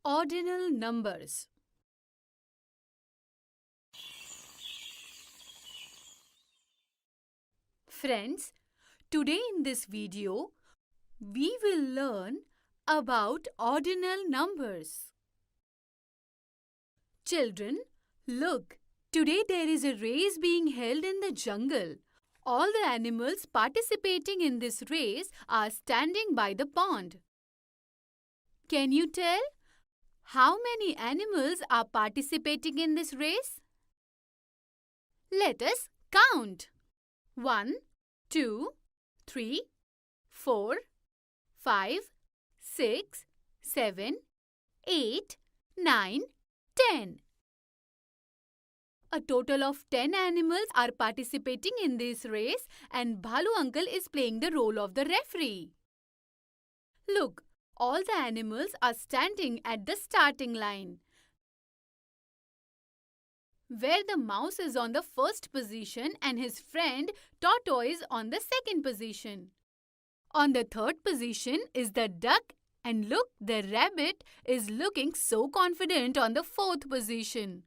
Ordinal numbers. Friends, today in this video, we will learn about ordinal numbers. Children, look, today there is a race being held in the jungle. All the animals participating in this race are standing by the pond. Can you tell how many animals are participating in this race? Let us count. 1, 2, 3, 4, 5, 6, 7, 8, 9, 10. A total of 10 animals are participating in this race and Bhalu uncle is playing the role of the referee. Look, all the animals are standing at the starting line, where the mouse is on the first position and his friend Tortoise on the second position. On the third position is the duck, and look, the rabbit is looking so confident on the fourth position.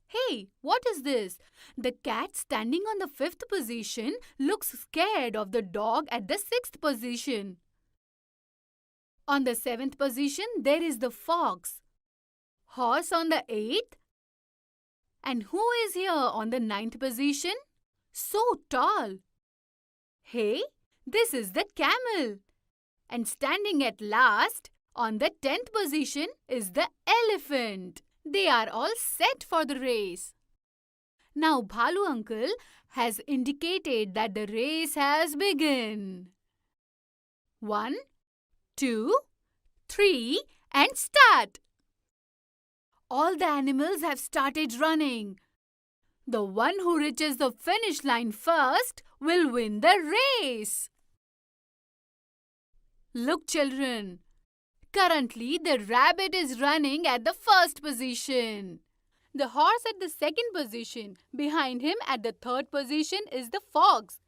Hey, what is this? The cat standing on the fifth position looks scared of the dog at the sixth position. On the seventh position, there is the fox. Horse on the eighth. And who is here on the ninth position? So tall. Hey, this is the camel. And standing at last, on the 10th position, is the elephant. They are all set for the race. Now, Bhalu uncle has indicated that the race has begun. 1, 2, 3, and start. All the animals have started running. The one who reaches the finish line first will win the race. Look, children. Currently, the rabbit is running at the first position. The horse at the second position. Behind him at the third position is the fox.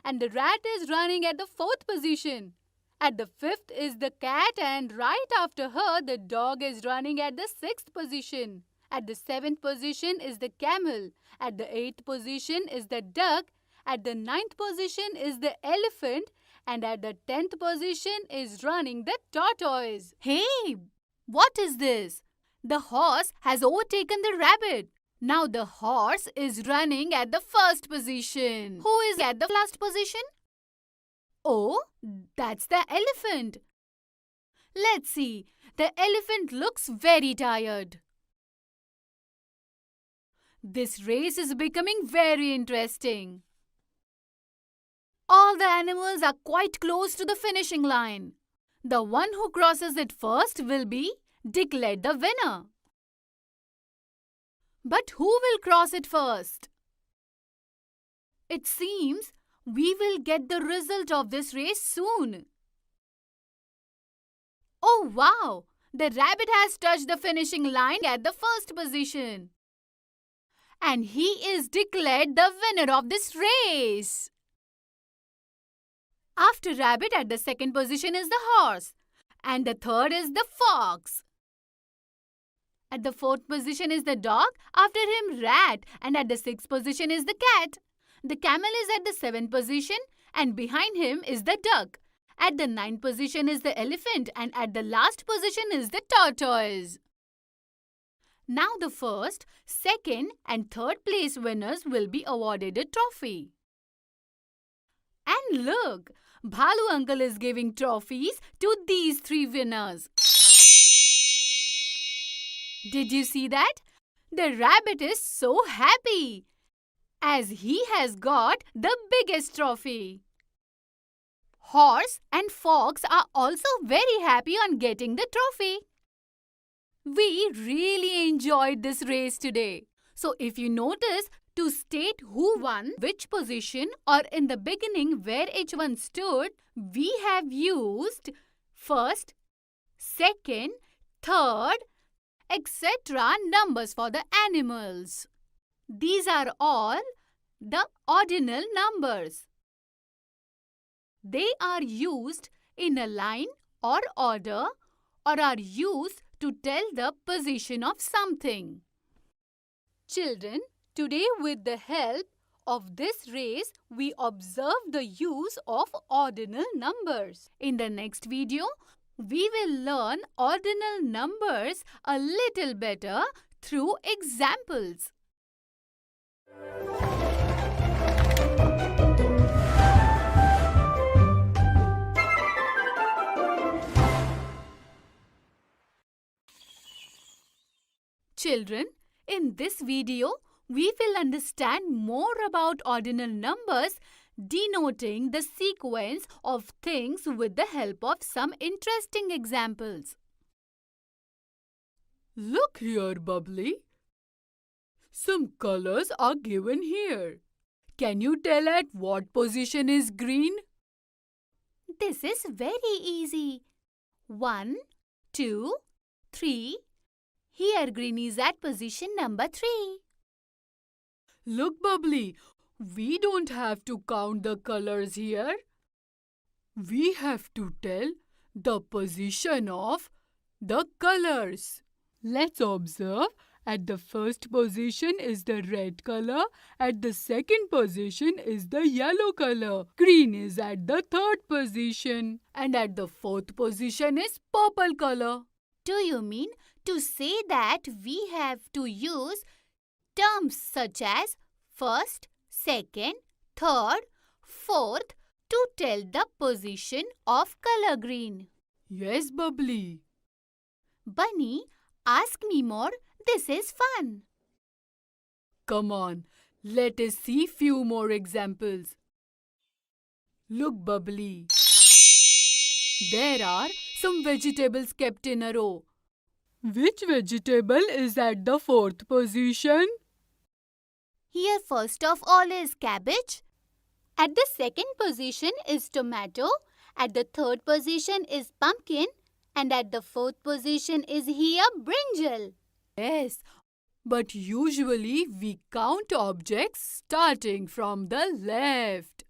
And the rat is running at the fourth position. At the fifth is the cat, and right after her, the dog is running at the sixth position. At the seventh position is the camel. At the eighth position is the duck. At the ninth position is the elephant. And at the 10th position is running the tortoise. Hey, what is this? The horse has overtaken the rabbit. Now the horse is running at the first position. Who is at the last position? Oh, that's the elephant. Let's see. The elephant looks very tired. This race is becoming very interesting. All the animals are quite close to the finishing line. The one who crosses it first will be declared the winner. But who will cross it first? It seems we will get the result of this race soon. Oh wow! The rabbit has touched the finishing line at the first position. And he is declared the winner of this race. After rabbit, at the second position is the horse. And the third is the fox. At the fourth position is the dog. After him, rat. And at the sixth position is the cat. The camel is at the seventh position. And behind him is the duck. At the ninth position is the elephant. And at the last position is the tortoise. Now the first, second and third place winners will be awarded a trophy. And look, Bhalu uncle is giving trophies to these three winners. Did you see that? The rabbit is so happy as he has got the biggest trophy. Horse and fox are also very happy on getting the trophy. We really enjoyed this race today. So if you notice, to state who won which position or in the beginning where each one stood, we have used first, second, third, etc. numbers for the animals. These are all the ordinal numbers. They are used in a line or order or are used to tell the position of something. Children, today with the help of this race, we observe the use of ordinal numbers. In the next video, we will learn ordinal numbers a little better through examples. Children, in this video, we will understand more about ordinal numbers denoting the sequence of things with the help of some interesting examples. Look here, Bubbly. Some colors are given here. Can you tell at what position is green? This is very easy. 1, 2, 3. Here green is at position number 3. Look, Bubbly, we don't have to count the colors here. We have to tell the position of the colors. Let's observe. At the first position is the red color. At the second position is the yellow color. Green is at the third position. And at the fourth position is purple color. Do you mean to say that we have to use terms such as first, second, third, fourth to tell the position of color green? Yes, Bubbly. Bunny, ask me more. This is fun. Come on, let us see few more examples. Look, Bubbly. There are some vegetables kept in a row. Which vegetable is at the fourth position? Here first of all is cabbage. At the second position is tomato. At the third position is pumpkin. And at the fourth position is here brinjal. Yes, but usually we count objects starting from the left.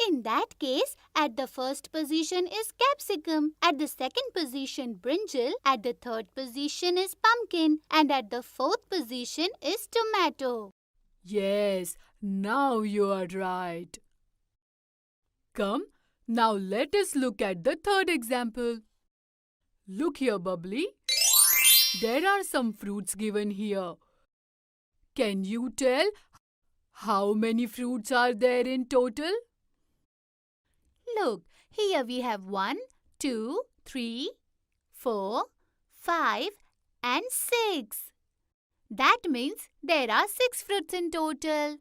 In that case, at the first position is capsicum, at the second position brinjal, at the third position is pumpkin, and at the fourth position is tomato. Yes, now you are right. Come, now let us look at the third example. Look here, Bubbly. There are some fruits given here. Can you tell how many fruits are there in total? Look, here we have 1, 2, 3, 4, 5 and 6. That means there are 6 fruits in total.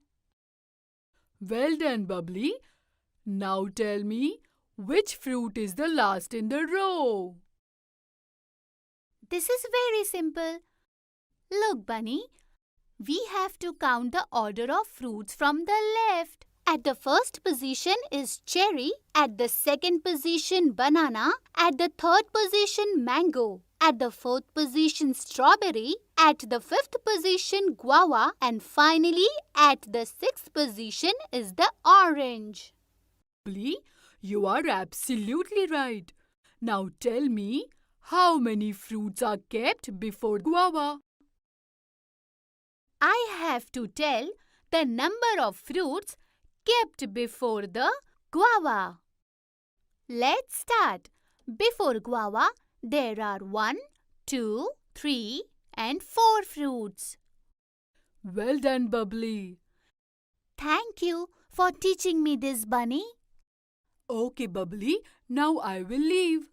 Well done, Bubbly. Now tell me, which fruit is the last in the row? This is very simple. Look, Bunny, we have to count the order of fruits from the left. At the first position is cherry, at the second position banana, at the third position mango, at the fourth position strawberry, at the fifth position guava, and finally at the sixth position is the orange. You are absolutely right. Now tell me, how many fruits are kept before guava? I have to tell the number of fruits kept before the guava. Let's start. Before guava, there are 1, 2, 3 and 4 fruits. Well done, Bubbly. Thank you for teaching me this, Bunny. Okay, Bubbly. Now I will leave.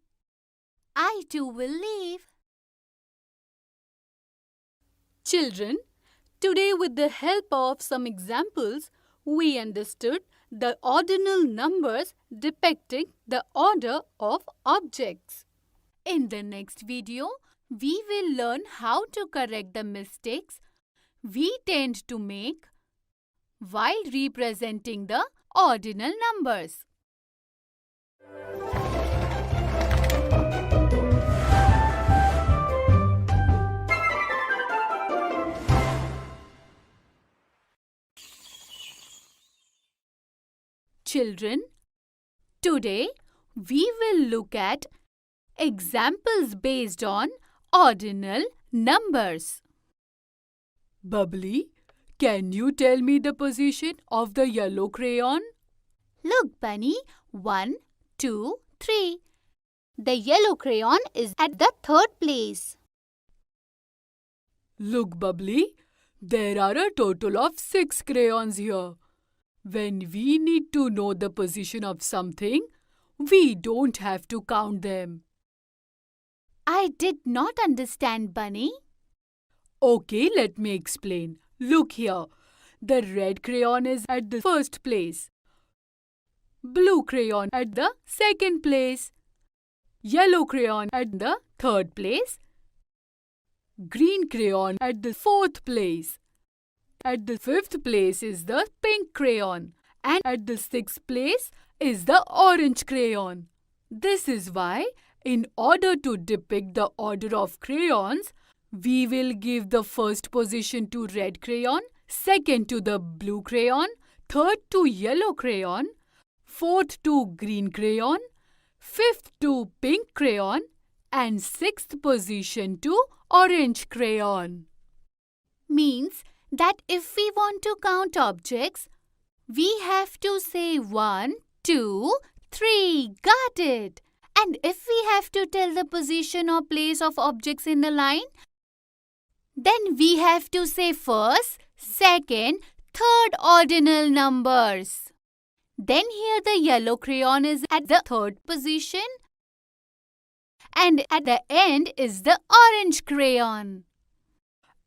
I too will leave. Children, today with the help of some examples, we understood the ordinal numbers depicting the order of objects. In the next video, we will learn how to correct the mistakes we tend to make while representing the ordinal numbers. Children, today we will look at examples based on ordinal numbers. Bubbly, can you tell me the position of the yellow crayon? Look, Bunny, 1, 2, 3. The yellow crayon is at the third place. Look, Bubbly, there are a total of 6 crayons here. When we need to know the position of something, we don't have to count them. I did not understand, Bunny. Okay, let me explain. Look here. The red crayon is at the first place. Blue crayon at the second place. Yellow crayon at the third place. Green crayon at the fourth place. At the fifth place is the pink crayon. And at the sixth place is the orange crayon. This is why, in order to depict the order of crayons, we will give the first position to red crayon, second to the blue crayon, third to yellow crayon, fourth to green crayon, fifth to pink crayon, and sixth position to orange crayon. Means that if we want to count objects, we have to say 1, 2, 3. Got it? And if we have to tell the position or place of objects in the line, then we have to say first, second, third ordinal numbers. Then here the yellow crayon is at the third position, and at the end is the orange crayon.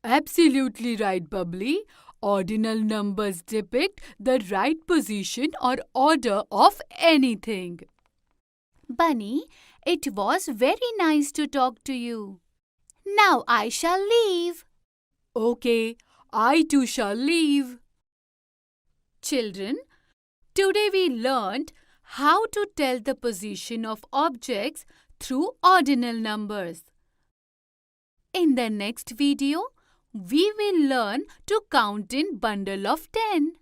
Absolutely right, Bubbly. Ordinal numbers depict the right position or order of anything. Bunny, it was very nice to talk to you. Now I shall leave. Okay, I too shall leave. Children, today we learned how to tell the position of objects through ordinal numbers. In the next video, we will learn to count in bundle of 10.